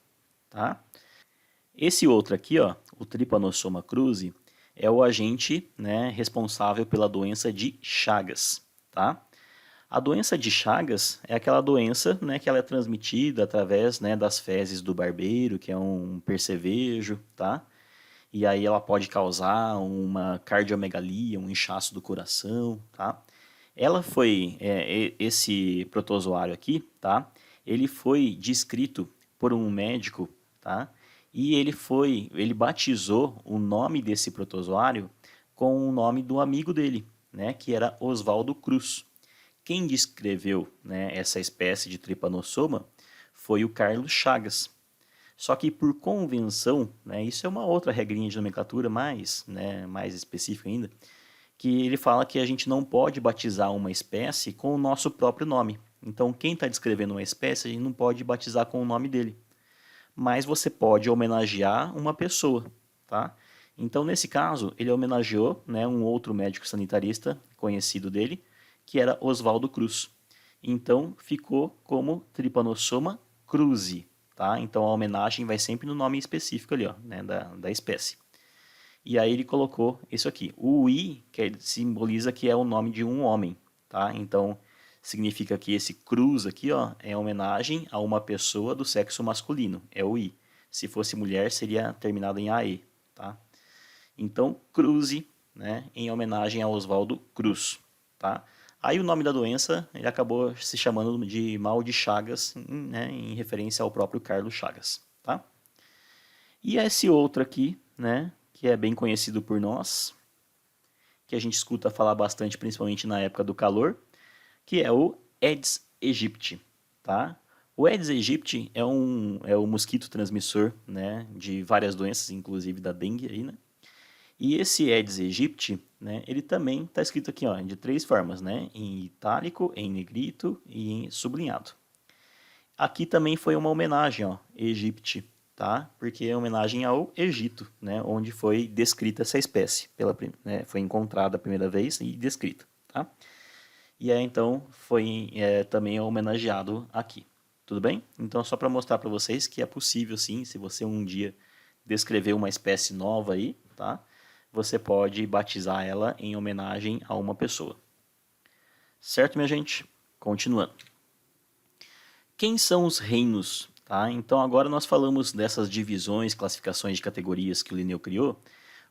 tá? Esse outro aqui, ó, o Trypanosoma cruzi, é o agente, né, responsável pela doença de Chagas, tá? A doença de Chagas é aquela doença, né, que ela é transmitida através, né, das fezes do barbeiro, que é um percevejo, tá? E aí ela pode causar uma cardiomegalia, um inchaço do coração, tá? Ela foi, esse protozoário aqui, tá? Ele foi descrito por um médico, tá? E ele batizou o nome desse protozoário com o nome do amigo dele, né? Que era Oswaldo Cruz. Quem descreveu, né, essa espécie de Trypanosoma foi o Carlos Chagas. Só que por convenção, né, isso é uma outra regrinha de nomenclatura mais, né, mais específica ainda, que ele fala que a gente não pode batizar uma espécie com o nosso próprio nome. Então, quem está descrevendo uma espécie, a gente não pode batizar com o nome dele. Mas você pode homenagear uma pessoa, tá? Então, nesse caso, ele homenageou, né, um outro médico sanitarista conhecido dele, que era Oswaldo Cruz. Então, ficou como Trypanosoma cruzi, tá? Então, a homenagem vai sempre no nome específico ali, ó, né, da espécie. E aí ele colocou isso aqui. O I simboliza que é o nome de um homem, tá? Então, significa que esse cruz aqui, ó, é homenagem a uma pessoa do sexo masculino, é o I. Se fosse mulher, seria terminado em AE, tá? Então, cruzi, né, em homenagem a Oswaldo Cruz, tá? Aí o nome da doença, ele acabou se chamando de mal de Chagas, né, em referência ao próprio Carlos Chagas, tá? E esse outro aqui, né, que é bem conhecido por nós, que a gente escuta falar bastante, principalmente na época do calor, que é o Aedes aegypti, tá? O Aedes aegypti é um mosquito transmissor, né, de várias doenças, inclusive da dengue aí, né? E esse Aedes aegypti, né, ele também está escrito aqui, ó, de 3 formas, né? Em itálico, em negrito e em sublinhado. Aqui também foi uma homenagem, ó, Egipte, tá? Porque é homenagem ao Egito, né? Onde foi descrita essa espécie, né, foi encontrada a primeira vez e descrita, tá? E aí então foi também homenageado aqui, tudo bem? Então só para mostrar para vocês que é possível sim, se você um dia descrever uma espécie nova aí, tá? Você pode batizar ela em homenagem a uma pessoa. Certo, minha gente? Continuando. Quem são os reinos? Tá? Então agora nós falamos dessas divisões, classificações de categorias que o Linneu criou.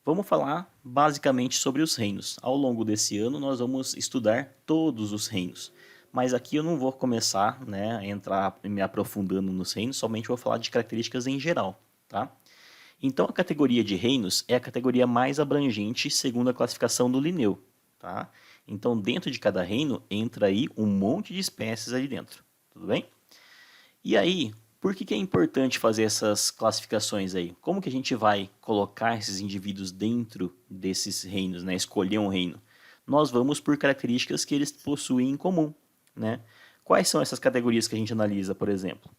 Vamos falar basicamente sobre os reinos. Ao longo desse ano nós vamos estudar todos os reinos. Mas aqui eu não vou começar, né, a entrar me aprofundando nos reinos, somente vou falar de características em geral. Tá? Então a categoria de reinos é a categoria mais abrangente segundo a classificação do Linneu. Tá? Então dentro de cada reino entra aí um monte de espécies ali dentro. Tudo bem? E aí, por que é importante fazer essas classificações aí? Como que a gente vai colocar esses indivíduos dentro desses reinos, né? Escolher um reino? Nós vamos por características que eles possuem em comum, né? Quais são essas categorias que a gente analisa, por exemplo?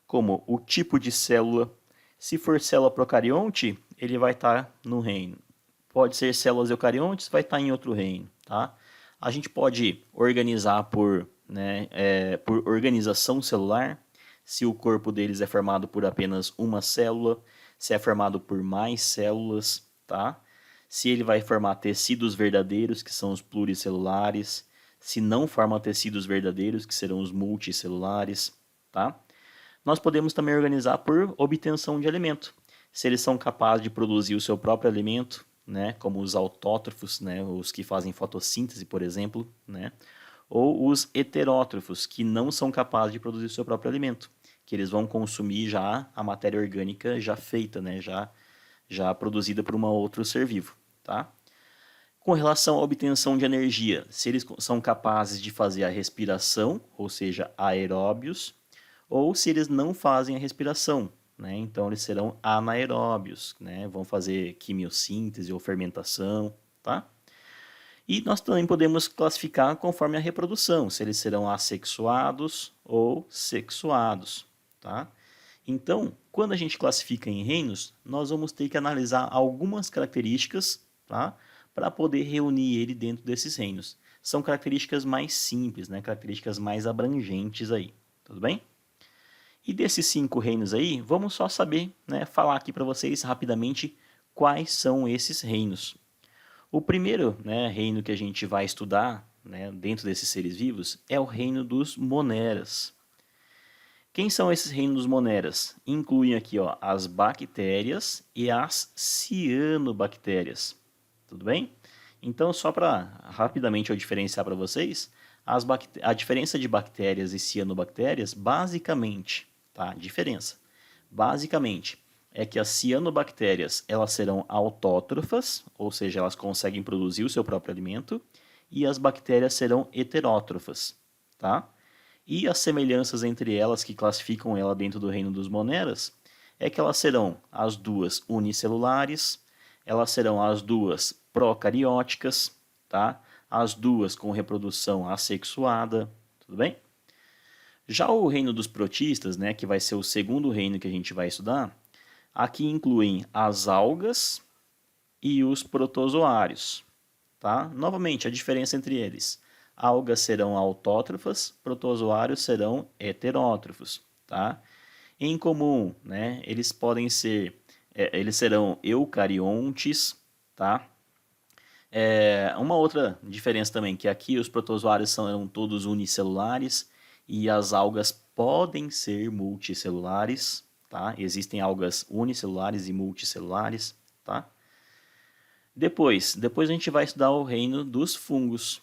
Como o tipo de célula. Se for célula procarionte, ele vai estar no reino. Pode ser células eucariontes, vai estar em outro reino, tá? A gente pode organizar por, né, por organização celular, se o corpo deles é formado por apenas uma célula, se é formado por mais células, tá? Se ele vai formar tecidos verdadeiros, que são os pluricelulares, se não forma tecidos verdadeiros, que serão os multicelulares, tá? Nós podemos também organizar por obtenção de alimento. Se eles são capazes de produzir o seu próprio alimento, né, como os autótrofos, né, os que fazem fotossíntese, por exemplo, né, ou os heterótrofos, que não são capazes de produzir o seu próprio alimento, que eles vão consumir já a matéria orgânica já feita, né? já produzida por um outro ser vivo. Tá? Com relação à obtenção de energia, se eles são capazes de fazer a respiração, ou seja, aeróbios, ou se eles não fazem a respiração, né? Então eles serão anaeróbios, né? Vão fazer quimiossíntese ou fermentação, tá? E nós também podemos classificar conforme a reprodução, se eles serão assexuados ou sexuados, tá? Então, quando a gente classifica em reinos, nós vamos ter que analisar algumas características, tá? Para poder reunir ele dentro desses reinos. São características mais simples, né? Características mais abrangentes aí, tudo bem? E desses 5 reinos aí, vamos só saber, né, falar aqui para vocês rapidamente quais são esses reinos. O primeiro, né, reino que a gente vai estudar, né, dentro desses seres vivos é o reino dos moneras. Quem são esses reinos dos moneras? Incluem aqui, ó, as bactérias e as cianobactérias. Tudo bem? Então, só para rapidamente eu diferenciar para vocês, a diferença de bactérias e cianobactérias, basicamente, tá? Diferença. Basicamente, é que as cianobactérias elas serão autótrofas, ou seja, elas conseguem produzir o seu próprio alimento, e as bactérias serão heterótrofas, tá? E as semelhanças entre elas que classificam ela dentro do reino dos moneras é que elas serão as duas unicelulares, elas serão as duas procarióticas, tá? As duas com reprodução assexuada, tudo bem? Já o reino dos protistas, né, que vai ser o segundo reino que a gente vai estudar, aqui incluem as algas e os protozoários, tá? Novamente, a diferença entre eles. Algas serão autótrofas, protozoários serão heterótrofos, tá? Em comum, né, eles podem ser, eles serão eucariontes, tá? Uma outra diferença também, que aqui os protozoários são todos unicelulares e as algas podem ser multicelulares, tá? Existem algas unicelulares e multicelulares, tá? Depois a gente vai estudar o reino dos fungos,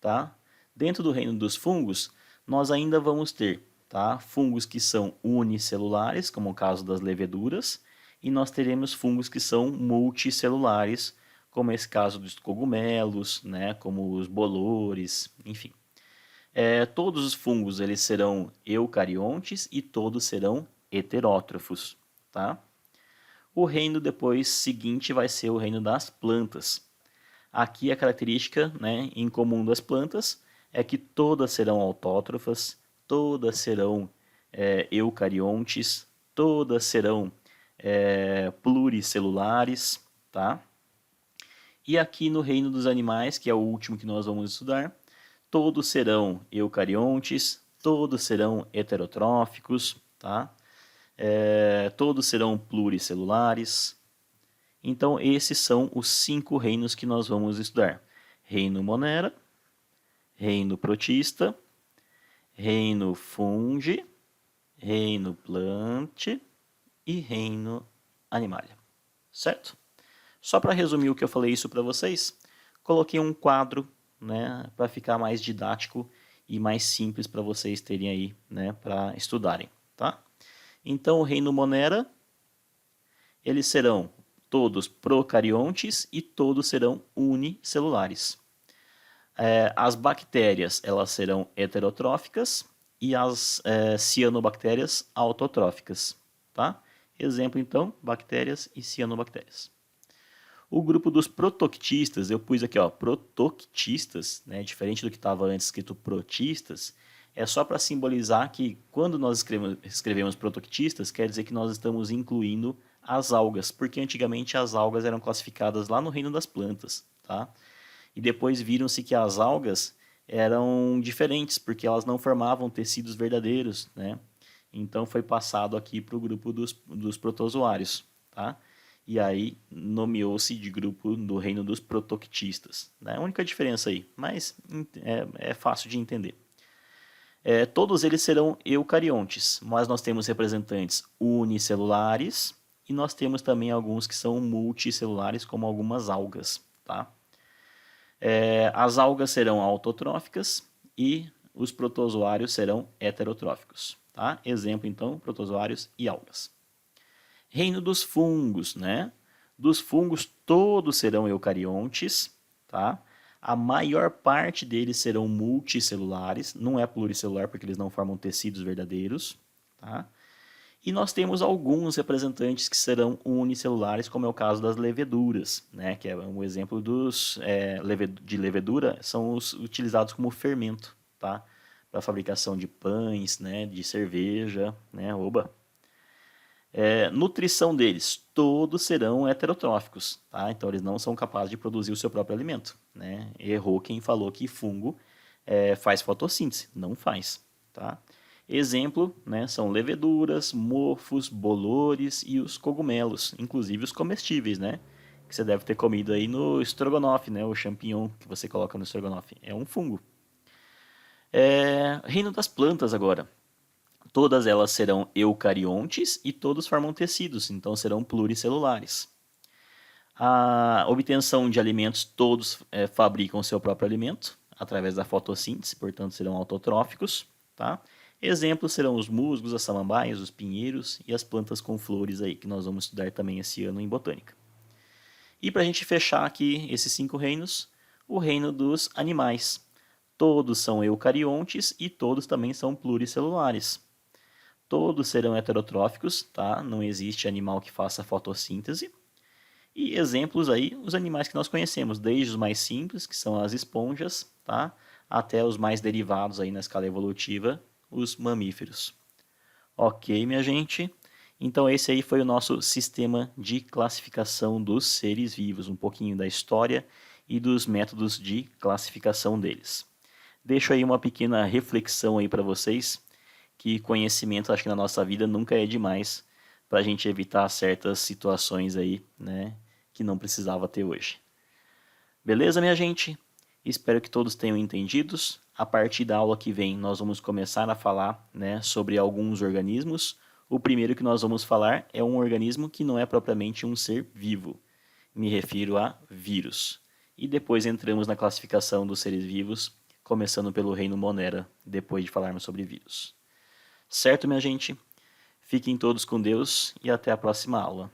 tá? Dentro do reino dos fungos, nós ainda vamos ter, tá? Fungos que são unicelulares, como o caso das leveduras, e nós teremos fungos que são multicelulares, como esse caso dos cogumelos, né? Como os bolores, enfim. Todos os fungos eles serão eucariontes e todos serão heterótrofos, tá? O reino depois seguinte vai ser o reino das plantas. Aqui a característica, né, em comum das plantas é que todas serão autótrofas, todas serão eucariontes, todas serão pluricelulares, tá? E aqui no reino dos animais, que é o último que nós vamos estudar, todos serão eucariontes, todos serão heterotróficos, tá? Todos serão pluricelulares. Então, esses são os 5 reinos que nós vamos estudar. Reino monera, reino protista, reino fungi, reino plante e reino animalia. Certo? Só para resumir o que eu falei isso para vocês, coloquei um quadro, né, para ficar mais didático e mais simples para vocês terem aí, né, para estudarem, tá? Então, o reino monera, eles serão todos procariontes e todos serão unicelulares. As bactérias, elas serão heterotróficas e as cianobactérias autotróficas, tá? Exemplo, então, bactérias e cianobactérias. O grupo dos protoctistas, eu pus aqui, ó, protoctistas, né, diferente do que estava antes escrito protistas, é só para simbolizar que quando nós escrevemos protoctistas, quer dizer que nós estamos incluindo as algas, porque antigamente as algas eram classificadas lá no reino das plantas, tá? E depois viram-se que as algas eram diferentes, porque elas não formavam tecidos verdadeiros, né? Então foi passado aqui para o grupo dos protozoários, tá? E aí nomeou-se de grupo do reino dos protoctistas. É a única diferença aí, mas é fácil de entender. Todos eles serão eucariontes, mas nós temos representantes unicelulares e nós temos também alguns que são multicelulares, como algumas algas, tá? As algas serão autotróficas e os protozoários serão heterotróficos. Tá? Exemplo, então, protozoários e algas. Reino dos fungos, né? Dos fungos todos serão eucariontes, tá? A maior parte deles serão multicelulares, não é pluricelular porque eles não formam tecidos verdadeiros, tá? E nós temos alguns representantes que serão unicelulares, como é o caso das leveduras, né? Que é um exemplo de levedura, são os utilizados como fermento, tá? Para a fabricação de pães, né? De cerveja, né? Oba! Nutrição deles, todos serão heterotróficos, tá? Então eles não são capazes de produzir o seu próprio alimento, né? Errou quem falou que fungo faz fotossíntese, não faz, tá? Exemplo, né, são leveduras, mofos, bolores e os cogumelos, inclusive os comestíveis, né? Que você deve ter comido aí no estrogonofe, né? O champignon que você coloca no estrogonofe, é um fungo. Reino das plantas agora. Todas elas serão eucariontes e todos formam tecidos, então serão pluricelulares. A obtenção de alimentos, todos fabricam seu próprio alimento através da fotossíntese, portanto serão autotróficos. Tá? Exemplos serão os musgos, as samambaias, os pinheiros e as plantas com flores aí, que nós vamos estudar também esse ano em botânica. E para a gente fechar aqui esses 5 reinos, o reino dos animais. Todos são eucariontes e todos também são pluricelulares. Todos serão heterotróficos, tá? Não existe animal que faça fotossíntese. E exemplos aí, os animais que nós conhecemos, desde os mais simples, que são as esponjas, tá? Até os mais derivados aí na escala evolutiva, os mamíferos. Ok, minha gente? Então esse aí foi o nosso sistema de classificação dos seres vivos, um pouquinho da história e dos métodos de classificação deles. Deixo aí uma pequena reflexão aí para vocês, que conhecimento, acho que na nossa vida nunca é demais para a gente evitar certas situações aí, né, que não precisava ter hoje. Beleza, minha gente? Espero que todos tenham entendidos. A partir da aula que vem, nós vamos começar a falar, né, sobre alguns organismos. O primeiro que nós vamos falar é um organismo que não é propriamente um ser vivo. Me refiro a vírus. E depois entramos na classificação dos seres vivos, começando pelo reino Monera, depois de falarmos sobre vírus. Certo, minha gente? Fiquem todos com Deus e até a próxima aula.